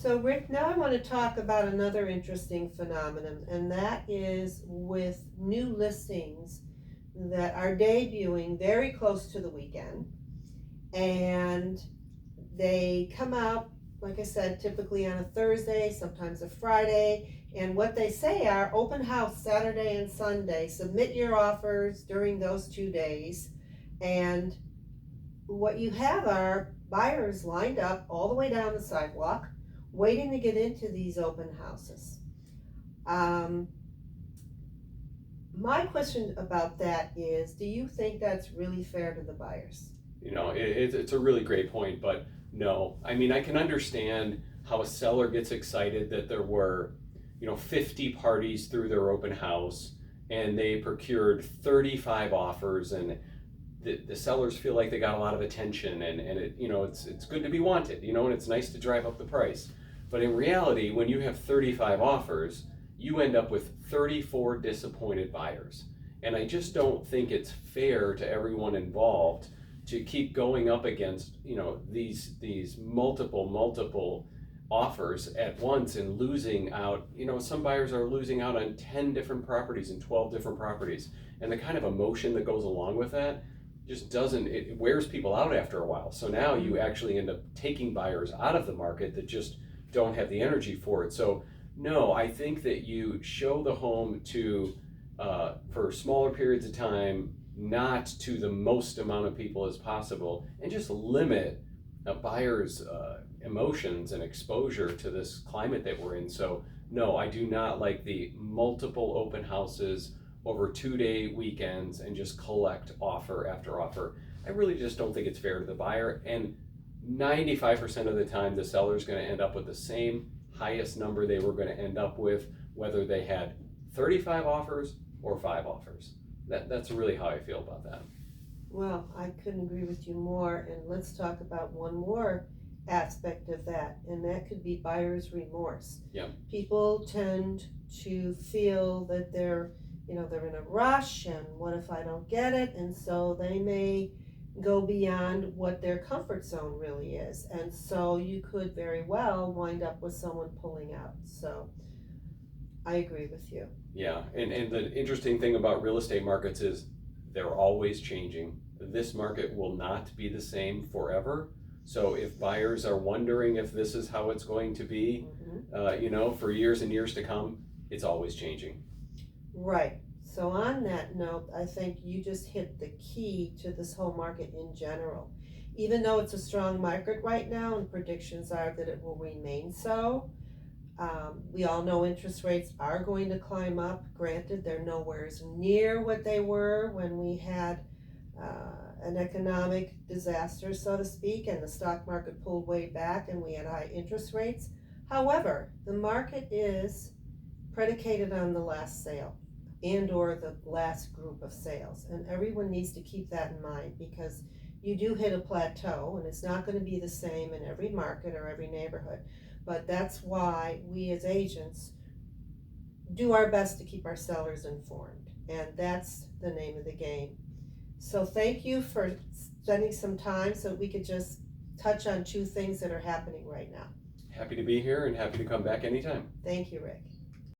So Rick, now I want to talk about another interesting phenomenon, and that is with new listings that are debuting very close to the weekend, and they come out, like I said, typically on a Thursday, sometimes a Friday, and what they say are open house Saturday and Sunday. Submit your offers during those 2 days, and what you have are buyers lined up all the way down the sidewalk, waiting to get into these open houses. Um, my question about that is, do you think that's really fair to the buyers? It's a really great point, but no. I mean, I can understand how a seller gets excited that there were, 50 parties through their open house and they procured 35 offers, and the sellers feel like they got a lot of attention, and it's good to be wanted, and it's nice to drive up the price. But in reality, when you have 35 offers, you end up with 34 disappointed buyers. And I just don't think it's fair to everyone involved to keep going up against these multiple offers at once and losing out. Some buyers are losing out on 10 different properties and 12 different properties, and the kind of emotion that goes along with that just doesn't, it wears people out after a while. So now you actually end up taking buyers out of the market that just don't have the energy for it. So no, I think that you show the home to for smaller periods of time, not to the most amount of people as possible, and just limit a buyer's emotions and exposure to this climate that we're in. So no, I do not like the multiple open houses over 2-day weekends and just collect offer after offer. I really just don't think it's fair to the buyer, and 95% of the time the seller's going to end up with the same highest number they were going to end up with, whether they had 35 offers or 5 offers. That's really how I feel about that. Well, I couldn't agree with you more, and let's talk about one more aspect of that, and that could be buyer's remorse. Yeah. People tend to feel that they're in a rush, and what if I don't get it? And so they may go beyond what their comfort zone really is, and so you could very well wind up with someone pulling out. So I agree with you. Yeah, and the interesting thing about real estate markets is they're always changing. This market will not be the same forever. So if buyers are wondering if this is how it's going to be, for years and years to come, it's always changing. Right. So on that note, I think you just hit the key to this whole market in general. Even though it's a strong market right now, and predictions are that it will remain so, we all know interest rates are going to climb up. Granted, they're nowhere near what they were when we had an economic disaster, so to speak, and the stock market pulled way back and we had high interest rates. However, the market is predicated on the last sale and or the last group of sales, and everyone needs to keep that in mind, because you do hit a plateau and it's not going to be the same in every market or every neighborhood. But that's why we as agents do our best to keep our sellers informed, and that's the name of the game. So thank you for spending some time so we could just touch on 2 things that are happening right now. Happy to be here and happy to come back anytime. Thank you, Rick.